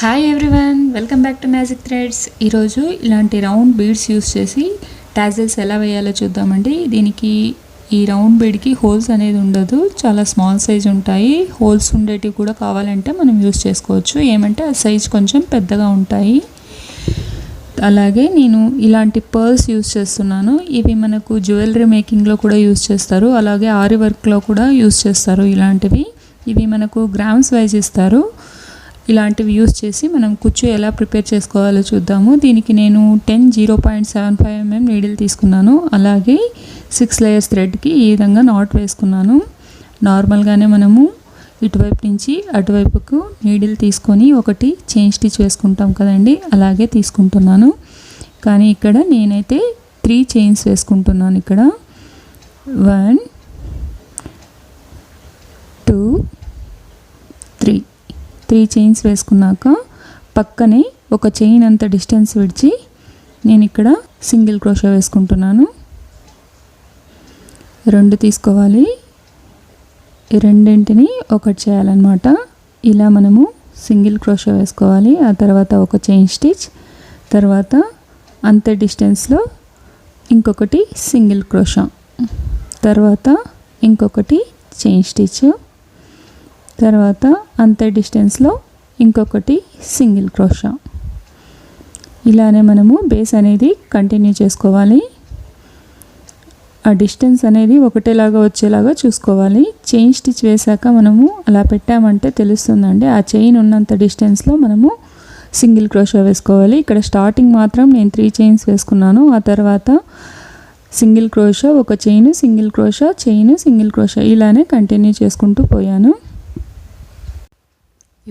Hi everyone, welcome back to magic threads. ఈరోజు ఇలాంటి round beads use చేసి tassels ఎలా వేయాలో చూద్దామండి. దీనికి ఈ రౌండ్ బీడ్కి హోల్స్ అనేది ఉండదు, చాలా స్మాల్ సైజ్ ఉంటాయి. హోల్స్ ఉండేటివి కూడా కావాలంటే మనం యూస్ చేసుకోవచ్చు, ఏమంటే ఆ సైజ్ కొంచెం పెద్దగా ఉంటాయి. అలాగే నేను ఇలాంటి పర్ల్స్ యూస్ చేస్తున్నాను. ఇవి మనకు జ్యువెలరీ మేకింగ్లో కూడా యూస్ చేస్తారు, అలాగే ఆరి వర్క్లో కూడా యూస్ చేస్తారు. ఇలాంటివి ఇవి మనకు గ్రామ్స్ వైజ్ ఇస్తారు. ఇలాంటివి యూస్ చేసి మనం కుచ్చు ఎలా ప్రిపేర్ చేసుకోవాలో చూద్దాము. దీనికి నేను 0.75 mm నీడిల్ తీసుకున్నాను. అలాగే 6 లేయర్స్ థ్రెడ్కి ఈ విధంగా నాట్ వేసుకున్నాను. నార్మల్గానే మనము ఇటువైపు నుంచి అటువైపుకు నీడిల్ తీసుకొని ఒకటి చైన్ స్టిచ్ వేసుకుంటాం కదండి, అలాగే తీసుకుంటున్నాను. కానీ ఇక్కడ నేనైతే 3 చైన్స్ వేసుకుంటున్నాను. ఇక్కడ 1 2 3 చైన్స్ వేసుకున్నాక పక్కనే ఒక చైన్ అంత డిస్టెన్స్ విడిచి నేను ఇక్కడ సింగిల్ క్రోషా వేసుకుంటున్నాను. 2 తీసుకోవాలి, రెండింటిని ఒకటి చేయాలన్నమాట. ఇలా మనము సింగిల్ క్రోషా వేసుకోవాలి. ఆ తర్వాత ఒక చైన్ స్టిచ్, తర్వాత అంతే డిస్టెన్స్లో ఇంకొకటి సింగిల్ క్రోషా, తర్వాత ఇంకొకటి చైన్ స్టిచ్, తర్వాత అంతే డిస్టెన్స్లో ఇంకొకటి సింగిల్ క్రోషా. ఇలానే మనము బేస్ అనేది కంటిన్యూ చేసుకోవాలి. ఆ డిస్టెన్స్ అనేది ఒకటేలాగా వచ్చేలాగా చూసుకోవాలి. చైన్ స్టిచ్ వేసాక మనము అలా పెట్టామంటే తెలుస్తుందండి. ఆ చైన్ ఉన్నంత డిస్టెన్స్లో మనము సింగిల్ క్రోషా వేసుకోవాలి. ఇక్కడ స్టార్టింగ్ మాత్రం నేను 3 చైన్స్ వేసుకున్నాను. ఆ తర్వాత సింగిల్ క్రోషా, ఒక chain, single crochet, chain, single crochet, ఇలానే కంటిన్యూ చేసుకుంటూ పోయాను.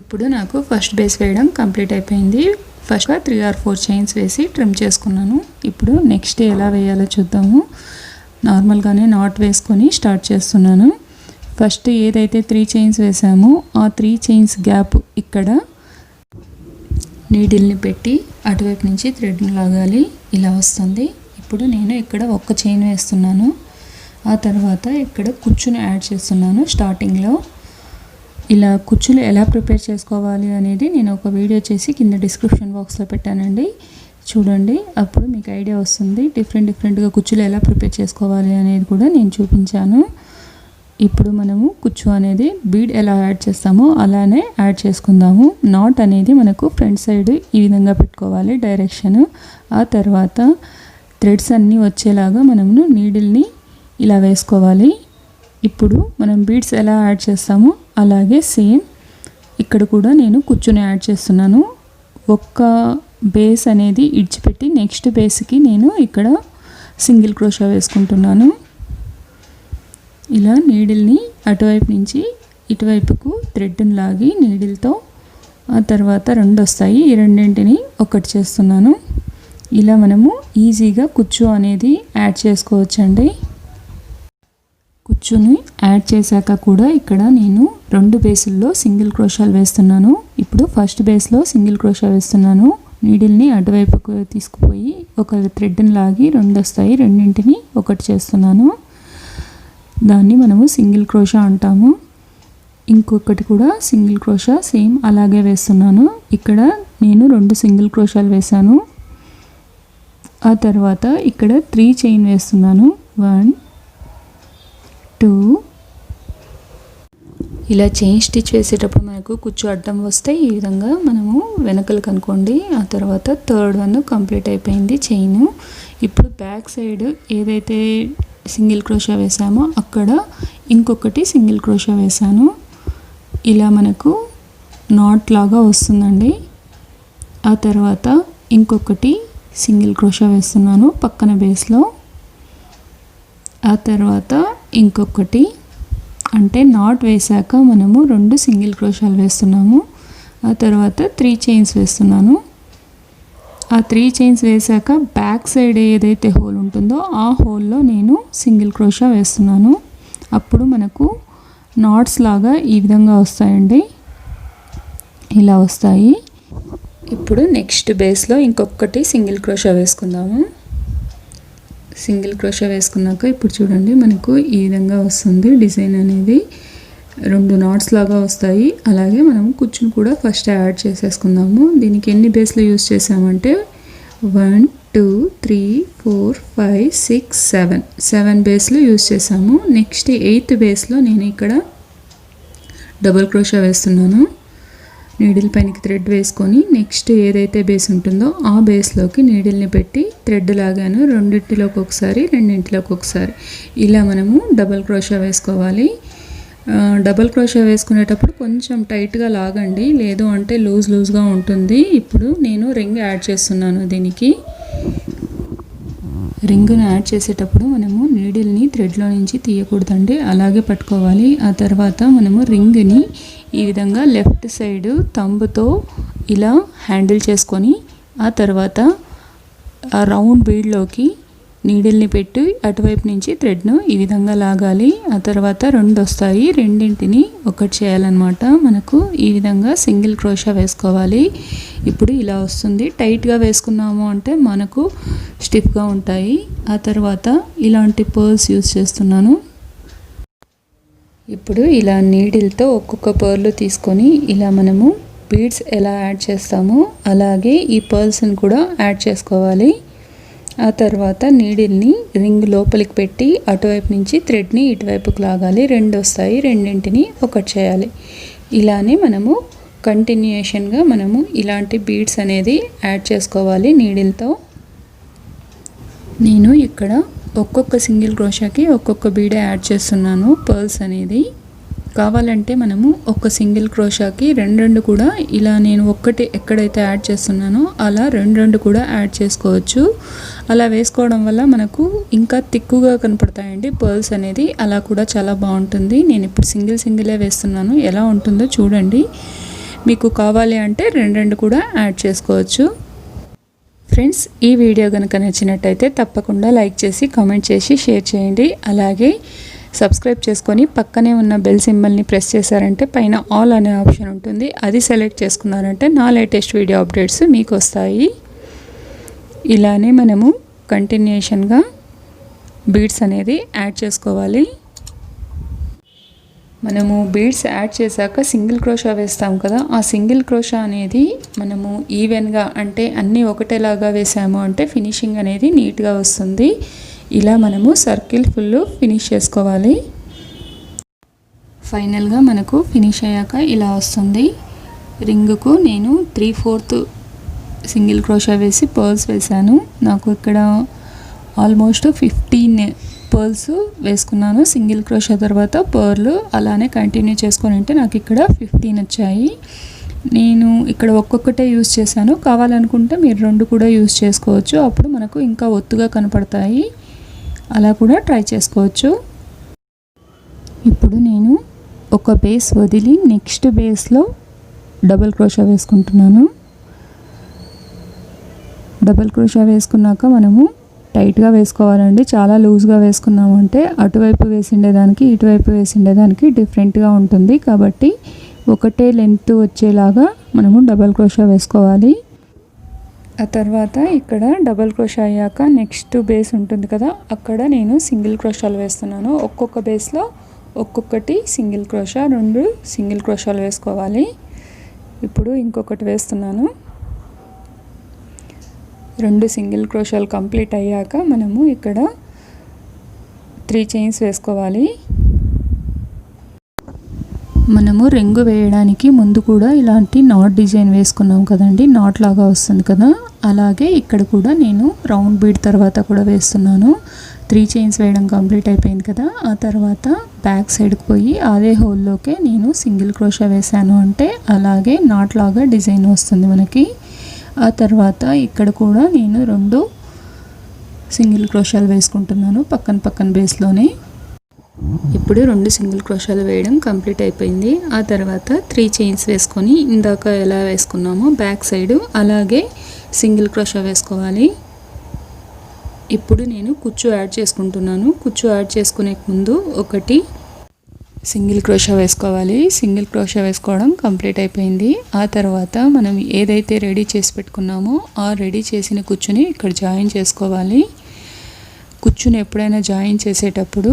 ఇప్పుడు నాకు ఫస్ట్ బేస్ వేయడం కంప్లీట్ అయిపోయింది. ఫస్ట్గా 3 or 4 చైన్స్ వేసి ట్రిమ్ చేసుకున్నాను. ఇప్పుడు నెక్స్ట్ ఎలా వేయాలో చూద్దాము. నార్మల్గానే నాట్ వేసుకొని స్టార్ట్ చేస్తున్నాను. ఫస్ట్ ఏదైతే 3 చైన్స్ వేసామో ఆ 3 చైన్స్ గ్యాప్ ఇక్కడ నీడిల్ని పెట్టి అటువైపు నుంచి థ్రెడ్ని లాగాలి. ఇలా వస్తుంది. ఇప్పుడు నేను ఇక్కడ ఒక చైన్ వేస్తున్నాను. ఆ తర్వాత ఇక్కడ కుచ్చుని యాడ్ చేస్తున్నాను. స్టార్టింగ్లో ఇలా కుచ్చులు ఎలా ప్రిపేర్ చేసుకోవాలి అనేది నేను ఒక వీడియో చేసి కింద డిస్క్రిప్షన్ బాక్స్లో పెట్టానండి, చూడండి. అప్పుడు మీకు ఐడియా వస్తుంది. డిఫరెంట్గా కుచ్చులు ఎలా ప్రిపేర్ చేసుకోవాలి అనేది కూడా నేను చూపించాను. ఇప్పుడు మనము కుచ్చు అనేది బీడ్ ఎలా యాడ్ చేస్తామో అలానే యాడ్ చేసుకుందాము. నాట్ అనేది మనకు ఫ్రంట్ సైడ్ ఈ విధంగా పెట్టుకోవాలి డైరెక్షన్. ఆ తర్వాత థ్రెడ్స్ అన్నీ వచ్చేలాగా మనము నీడిల్ని ఇలా వేసుకోవాలి. ఇప్పుడు మనం బీడ్స్ ఎలా యాడ్ చేస్తామో అలాగే సేమ్ ఇక్కడ కూడా నేను కుచ్చుని యాడ్ చేస్తున్నాను. ఒక్క బేస్ అనేది ఇడిచిపెట్టి నెక్స్ట్ బేస్కి నేను ఇక్కడ సింగిల్ క్రోషా వేసుకుంటున్నాను. ఇలా నీడిల్ని అటువైపు నుంచి ఇటువైపుకు థ్రెడ్ని లాగి నీడిల్తో ఆ తర్వాత 2 వస్తాయి. ఈ రెండింటిని ఒకటి చేస్తున్నాను. ఇలా మనము ఈజీగా కుచ్చు అనేది యాడ్ చేసుకోవచ్చండి. కుచ్చుని యాడ్ చేశాక కూడా ఇక్కడ నేను 2 బేసుల్లో సింగిల్ క్రోషాలు వేస్తున్నాను. ఇప్పుడు ఫస్ట్ బేస్లో సింగిల్ క్రోషా వేస్తున్నాను. నీడిల్ని అటువైపుకు తీసుకుపోయి ఒక థ్రెడ్ని లాగి 2 వస్తాయి, రెండింటిని ఒకటి చేస్తున్నాను. దాన్ని మనము సింగిల్ క్రోషా అంటాము. ఇంకొకటి కూడా సింగిల్ క్రోషా సేమ్ అలాగే వేస్తున్నాను. ఇక్కడ నేను 2 సింగిల్ క్రోషాలు వేసాను. ఆ తర్వాత ఇక్కడ 3 చైన్ వేస్తున్నాను. 1 2 ఇలా చైన్ స్టిచ్ వేసేటప్పుడు మనకు కుచ్చు అడ్డం వస్తే ఈ విధంగా మనము వెనకలు కనుక్కోండి. ఆ తర్వాత 3rd వన్ కంప్లీట్ అయిపోయింది చైన్. ఇప్పుడు బ్యాక్ సైడ్ ఏదైతే సింగిల్ క్రోషా వేసామో అక్కడ ఇంకొకటి సింగిల్ క్రోషా వేసాను. ఇలా మనకు నాట్ లాగా వస్తుందండి. ఆ తర్వాత ఇంకొకటి సింగిల్ క్రోషా వేస్తున్నాను పక్కన బేస్లో. ఆ తర్వాత ఇంకొకటి, అంటే నాట్ వేసాక మనము 2 సింగిల్ క్రోషాలు వేస్తున్నాము. ఆ తర్వాత 3 చైన్స్ వేస్తున్నాను. ఆ 3 చైన్స్ వేసాక బ్యాక్ సైడ్ ఏదైతే హోల్ ఉంటుందో ఆ హోల్లో నేను సింగిల్ క్రోషా వేస్తున్నాను. అప్పుడు మనకు నాట్స్ లాగా ఈ విధంగా వస్తాయండి, ఇలా వస్తాయి. ఇప్పుడు నెక్స్ట్ బేస్లో ఇంకొకటి సింగిల్ క్రోషా వేసుకుందాము. సింగిల్ క్రోషా వేసుకున్నాక ఇప్పుడు చూడండి మనకు ఈ విధంగా వస్తుంది డిజైన్ అనేది. 2 నాట్స్ లాగా వస్తాయి. అలాగే మనం కుచ్చును కూడా ఫస్ట్ యాడ్ చేసేసుకుందాము. దీనికి ఎన్ని బేస్లు యూస్ చేసామంటే 1 2 3 4 5 6 7 బేస్లు యూస్ చేసాము. నెక్స్ట్ 8th బేస్లో నేను ఇక్కడ డబుల్ క్రోషా వేస్తున్నాను. నీడిల్ పైనకి థ్రెడ్ వేసుకొని నెక్స్ట్ ఏదైతే బేస్ ఉంటుందో ఆ బేస్లోకి నీడిల్ని పెట్టి థ్రెడ్ లాగాను రెండింటిలోకి ఒకసారి రెండింటిలోకి ఒకసారి ఇలా మనము డబుల్ క్రోషా వేసుకోవాలి. డబుల్ క్రోషా వేసుకునేటప్పుడు కొంచెం టైట్గా లాగండి, లేదు అంటే లూజ్గా ఉంటుంది. ఇప్పుడు నేను రింగ్ యాడ్ చేస్తున్నాను. దీనికి రింగ్ను యాడ్ చేసేటప్పుడు మనము నీడిల్ని థ్రెడ్లో నుంచి తీయకూడదండి, అలాగే పట్టుకోవాలి. ఆ తర్వాత మనము రింగ్ని ఈ విధంగా లెఫ్ట్ సైడ్ తంబుతో ఇలా హ్యాండిల్ చేసుకొని ఆ తర్వాత ఆ రౌండ్ బీడ్లోకి నీడిల్ని పెట్టి అటువైపు నుంచి థ్రెడ్ను ఈ విధంగా లాగాలి. ఆ తర్వాత 2 వస్తాయి, రెండింటిని ఒకటి చేయాలన్నమాట. మనకు ఈ విధంగా సింగిల్ క్రోషా వేసుకోవాలి. ఇప్పుడు ఇలా వస్తుంది. టైట్గా వేసుకున్నాము అంటే మనకు స్టిఫ్గా ఉంటాయి. ఆ తర్వాత ఇలాంటి పర్ల్స్ యూస్ చేస్తున్నాను. ఇప్పుడు ఇలా నీడిల్తో ఒక్కొక్క పర్ల్ తీసుకొని ఇలా మనము బీడ్స్ ఎలా యాడ్ చేస్తామో అలాగే ఈ పర్ల్స్ని కూడా యాడ్ చేసుకోవాలి. ఆ తర్వాత నీడిల్ని రింగ్ లోపలికి పెట్టి అటువైపు నుంచి థ్రెడ్ని ఇటువైపుకి లాగాలి. 2 వస్తాయి, రెండింటిని ఒకటి చేయాలి. ఇలానే మనము కంటిన్యూషన్గా మనము ఇలాంటి బీడ్స్ అనేది యాడ్ చేసుకోవాలి నీడిల్తో. నేను ఇక్కడ ఒక్కొక్క సింగిల్ క్రోషాకి ఒక్కొక్క బీడ్ యాడ్ చేస్తున్నాను. పర్ల్స్ అనేది కావాలంటే మనము ఒక సింగిల్ క్రోషాకి 2 కూడా ఇలా నేను ఒక్కటి ఎక్కడైతే యాడ్ చేస్తున్నానో అలా 2 కూడా యాడ్ చేసుకోవచ్చు. అలా వేసుకోవడం వల్ల మనకు ఇంకా తిక్కుగా కనపడతాయండి పర్ల్స్ అనేది. అలా కూడా చాలా బాగుంటుంది. నేను ఇప్పుడు సింగిలే వేస్తున్నాను. ఎలా ఉంటుందో చూడండి. మీకు కావాలి అంటే 2 కూడా యాడ్ చేసుకోవచ్చు. ఫ్రెండ్స్, ఈ వీడియో కనుక నచ్చినట్టయితే తప్పకుండా లైక్ చేసి కామెంట్ చేసి షేర్ చేయండి. అలాగే సబ్స్క్రైబ్ చేసుకొని పక్కనే ఉన్న బెల్ సింబల్ని ప్రెస్ చేశారంటే పైన ఆల్ అనే ఆప్షన్ ఉంటుంది. అది సెలెక్ట్ చేసుకున్నారంటే నా లేటెస్ట్ వీడియో అప్డేట్స్ మీకు వస్తాయి. ఇలానే మనము కంటిన్యూషన్గా బీడ్స్ అనేది యాడ్ చేసుకోవాలి. మనము బీడ్స్ యాడ్ చేశాక సింగిల్ క్రోషా వేస్తాం కదా, ఆ సింగిల్ క్రోషా అనేది మనము ఈవెన్గా అంటే అన్నీ ఒకటేలాగా వేసాము అంటే ఫినిషింగ్ అనేది నీట్గా వస్తుంది. ఇలా మనము సర్కిల్ ఫుల్ ఫినిష్ చేసుకోవాలి. ఫైనల్గా మనకు ఫినిష్ అయ్యాక ఇలా వస్తుంది. రింగుకు నేను 3/4 సింగిల్ క్రోషా వేసి పర్ల్స్ వేసాను. నాకు ఇక్కడ ఆల్మోస్ట్ 15 పర్ల్స్ వేసుకున్నాను. సింగిల్ క్రోషా తర్వాత పర్ల్ అలానే కంటిన్యూ చేసుకొని ఉంటే నాకు ఇక్కడ 15 వచ్చాయి. నేను ఇక్కడ ఒక్కొక్కటే యూస్ చేశాను. కావాలనుకుంటే మీరు 2 కూడా యూస్ చేసుకోవచ్చు. అప్పుడు మనకు ఇంకా ఒత్తుగా కనపడతాయి. అలా కూడా ట్రై చేసుకోవచ్చు. ఇప్పుడు నేను ఒక బేస్ వదిలి నెక్స్ట్ బేస్లో డబుల్ క్రోషా వేసుకుంటున్నాను. డబుల్ క్రోషా వేసుకున్నాక మనము టైట్గా వేసుకోవాలండి. చాలా లూజ్గా వేసుకున్నామంటే అటువైపు వేసిండేదానికి ఇటువైపు వేసిండేదానికి డిఫరెంట్గా ఉంటుంది. కాబట్టి ఒకటే లెంత్ వచ్చేలాగా మనము డబుల్ క్రోషా వేసుకోవాలి. ఆ తర్వాత ఇక్కడ డబుల్ క్రోషా అయ్యాక నెక్స్ట్ బేస్ ఉంటుంది కదా, అక్కడ నేను సింగిల్ క్రోషాలు వేస్తున్నాను. ఒక్కొక్క బేస్లో ఒక్కొక్కటి సింగిల్ క్రోషా, 2 సింగిల్ క్రోషాలు వేసుకోవాలి. ఇప్పుడు ఇంకొకటి వేస్తున్నాను. 2 సింగిల్ క్రోషాలు కంప్లీట్ అయ్యాక మనము ఇక్కడ 3 చైన్స్ వేసుకోవాలి. మనము రింగు వేయడానికి ముందు కూడా ఇలాంటి నాట్ డిజైన్ వేసుకున్నాం కదండి, నాట్ లాగా వస్తుంది కదా, అలాగే ఇక్కడ కూడా నేను రౌండ్ బీడ్ తర్వాత కూడా వేస్తున్నాను. 3 చైన్స్ వేయడం కంప్లీట్ అయిపోయింది కదా. ఆ తర్వాత బ్యాక్ సైడ్కి పోయి అదే హోల్లోకే నేను సింగిల్ క్రోషా వేసాను అంటే అలాగే నాట్ లాగా డిజైన్ వస్తుంది మనకి. ఆ తర్వాత ఇక్కడ కూడా నేను 2 సింగిల్ క్రోషాలు వేసుకుంటున్నాను పక్కన బేస్లోనే. ఇప్పుడు 2 సింగిల్ క్రోషాలు వేయడం కంప్లీట్ అయిపోయింది. ఆ తర్వాత 3 చైన్స్ వేసుకొని ఇందాక ఎలా వేసుకున్నామో బ్యాక్ సైడ్ అలాగే సింగిల్ క్రోషా వేసుకోవాలి. ఇప్పుడు నేను కుచ్చు యాడ్ చేసుకుంటున్నాను. కుచ్చు యాడ్ చేసుకునే ముందు ఒకటి సింగిల్ క్రోషా వేసుకోవాలి. సింగిల్ క్రోషా వేసుకోవడం కంప్లీట్ అయిపోయింది. ఆ తర్వాత మనం ఏదైతే రెడీ చేసి పెట్టుకున్నామో ఆ రెడీ చేసిన కుచ్చుని ఇక్కడ జాయిన్ చేసుకోవాలి. కుచ్చుని ఎప్పుడైనా జాయిన్ చేసేటప్పుడు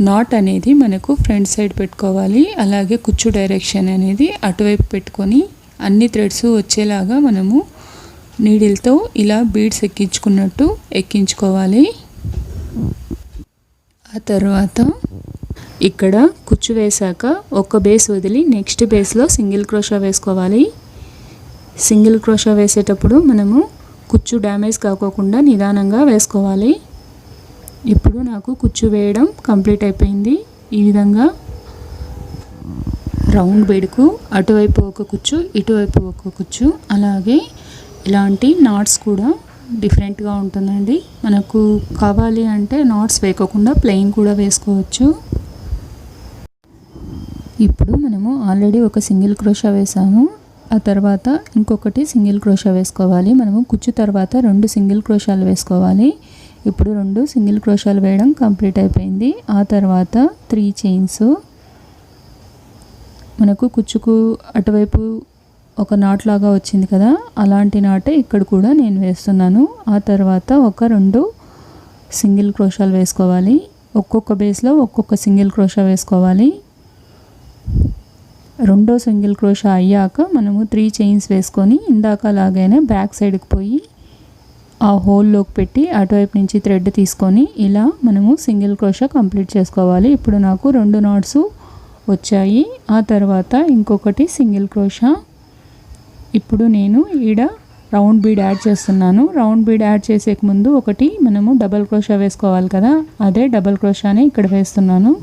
నాట్ అనేది మనకు ఫ్రంట్ సైడ్ పెట్టుకోవాలి. అలాగే కుచ్చు డైరెక్షన్ అనేది అటువైపు పెట్టుకొని అన్ని థ్రెడ్స్ వచ్చేలాగా మనము నీడిల్తో ఇలా బీడ్స్ ఎక్కించుకున్నట్టు ఎక్కించుకోవాలి. ఆ తర్వాత ఇక్కడ కుచ్చు వేశాక ఒక బేస్ వదిలి నెక్స్ట్ బేస్లో సింగిల్ క్రోషా వేసుకోవాలి. సింగిల్ క్రోషా వేసేటప్పుడు మనము కుచ్చు డ్యామేజ్ కాకోకుండా నిదానంగా వేసుకోవాలి. ఇప్పుడు నాకు కుచ్చు వేయడం కంప్లీట్ అయిపోయింది. ఈ విధంగా రౌండ్ బీడ్కు అటువైపు ఒక కుచ్చు ఇటువైపు ఒక కుచ్చు, అలాగే ఇలాంటి నాట్స్ కూడా డిఫరెంట్గా ఉంటుందండి. మనకు కావాలి అంటే నాట్స్ వేయకుండా ప్లెయిన్ కూడా వేసుకోవచ్చు. ఇప్పుడు మనము ఆల్రెడీ ఒక సింగిల్ క్రోషా వేసాము. ఆ తర్వాత ఇంకొకటి సింగిల్ క్రోషా వేసుకోవాలి. మనము కుచ్చు తర్వాత 2 సింగిల్ క్రోషాలు వేసుకోవాలి. ఇప్పుడు 2 సింగిల్ క్రోషాలు వేయడం కంప్లీట్ అయిపోయింది. ఆ తర్వాత 3 చైన్స్. మనకు కుచ్చుకు అటువైపు ఒక నాట్ లాగా వచ్చింది కదా, అలాంటి నాటే ఇక్కడ కూడా నేను వేస్తున్నాను. ఆ తర్వాత ఒక 2 సింగిల్ క్రోషాలు వేసుకోవాలి. ఒక్కొక్క బేస్లో ఒక్కొక్క సింగిల్ క్రోషా వేసుకోవాలి. రెండో సింగిల్ క్రోషా అయ్యాక మనము 3 చైన్స్ వేసుకొని ఇందాక లాగానే బ్యాక్ సైడ్కి పోయి ఆ హోల్లోకి పెట్టి అటువైపు నుంచి థ్రెడ్ తీసుకొని ఇలా మనము సింగిల్ క్రోషా కంప్లీట్ చేసుకోవాలి. ఇప్పుడు నాకు 2 నాట్స్ వచ్చాయి. ఆ తర్వాత ఇంకొకటి సింగిల్ క్రోషా. ఇప్పుడు నేను ఈడ రౌండ్ బీడ్ యాడ్ చేస్తున్నాను. రౌండ్ బీడ్ యాడ్ చేసే ముందు ఒకటి మనము డబల్ క్రోషా వేసుకోవాలి కదా, అదే డబల్ క్రోషాని ఇక్కడ వేస్తున్నాను.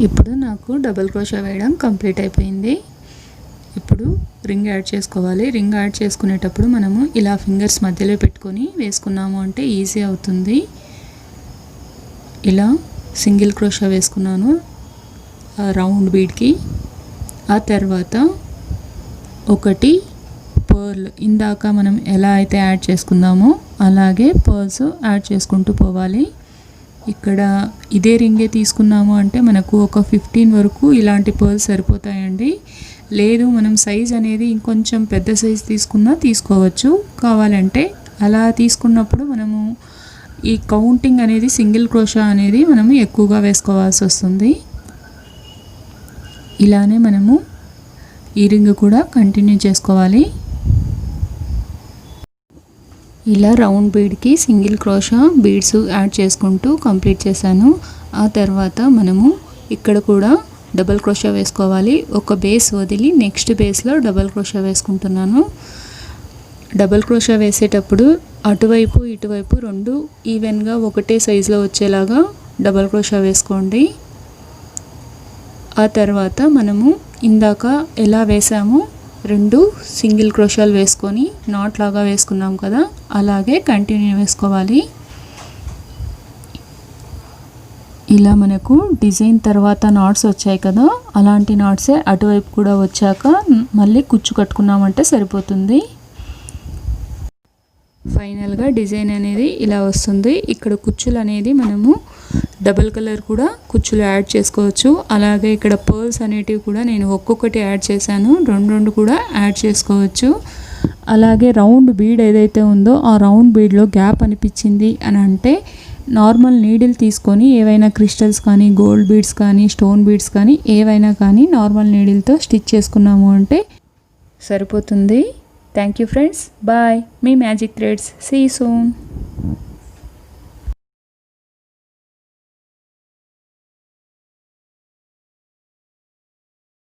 ఇప్పుడు నాకు డబల్ క్రోషా వేయడం కంప్లీట్ అయిపోయింది. ఇప్పుడు రింగ్ యాడ్ చేసుకోవాలి. రింగ్ యాడ్ చేసుకునేటప్పుడు మనము ఇలా ఫింగర్స్ మధ్యలో పెట్టుకొని వేసుకున్నాము అంటే ఈజీ అవుతుంది. ఇలా సింగిల్ క్రోషా వేసుకున్నాను రౌండ్ బీడ్కి. ఆ తర్వాత ఒకటి పర్ల్, ఇందాక మనం ఎలా అయితే యాడ్ చేసుకుందామో అలాగే పర్ల్స్ యాడ్ చేసుకుంటూ పోవాలి. ఇక్కడ ఇదే రింగే తీసుకున్నాము అంటే మనకు ఒక 15 వరకు ఇలాంటి పర్ల్స్ సరిపోతాయండి. లేదు మనం సైజ్ అనేది ఇంకొంచెం పెద్ద సైజ్ తీసుకున్నా తీసుకోవచ్చు. కావాలంటే అలా తీసుకున్నప్పుడు మనము ఈ కౌంటింగ్ అనేది సింగిల్ క్రోషా అనేది మనము ఎక్కువగా వేసుకోవాల్సి వస్తుంది. ఇలానే మనము ఈ రింగ్ కూడా కంటిన్యూ చేసుకోవాలి. ఇలా రౌండ్ బీడ్కి సింగిల్ క్రోషా బీడ్స్ యాడ్ చేసుకుంటూ కంప్లీట్ చేశాను. ఆ తర్వాత మనము ఇక్కడ కూడా డబల్ క్రోషా వేసుకోవాలి. ఒక బేస్ వదిలి నెక్స్ట్ బేస్లో డబల్ క్రోషా వేసుకుంటున్నాను. డబల్ క్రోషా వేసేటప్పుడు అటువైపు ఇటువైపు 2 ఈవెన్గా ఒకటే సైజులో వచ్చేలాగా డబల్ క్రోషా వేసుకోండి. ఆ తర్వాత మనము ఇందాక ఎలా వేసామో 2 సింగిల్ క్రోషాలు వేసుకొని నాట్ లాగా వేసుకున్నాం కదా, అలాగే కంటిన్యూ వేసుకోవాలి. ఇలా మనకు డిజైన్ తర్వాత నాట్స్ వచ్చాయి కదా, అలాంటి నాట్సే అటువైపు కూడా వచ్చాక మళ్ళీ కుచ్చు కట్టుకున్నామంటే సరిపోతుంది. ఫైనల్గా డిజైన్ అనేది ఇలా వస్తుంది. ఇక్కడ కుచ్చులు అనేది మనము డబుల్ కలర్ కూడా కుచ్చులు యాడ్ చేసుకోవచ్చు. అలాగే ఇక్కడ పర్ల్స్ అనేటివి కూడా నేను ఒక్కొక్కటి యాడ్ చేశాను, 2 కూడా యాడ్ చేసుకోవచ్చు. అలాగే రౌండ్ బీడ్ ఏదైతే ఉందో ఆ రౌండ్ బీడ్లో గ్యాప్ అనిపించింది అని అంటే నార్మల్ నీడిల్ తీసుకొని ఏవైనా క్రిస్టల్స్ కానీ గోల్డ్ బీడ్స్ కానీ స్టోన్ బీడ్స్ కానీ ఏవైనా కానీ నార్మల్ నీడిల్తో స్టిచ్ చేసుకున్నాము అంటే సరిపోతుంది. Thank you friends, bye. మీ magic threads. See you soon.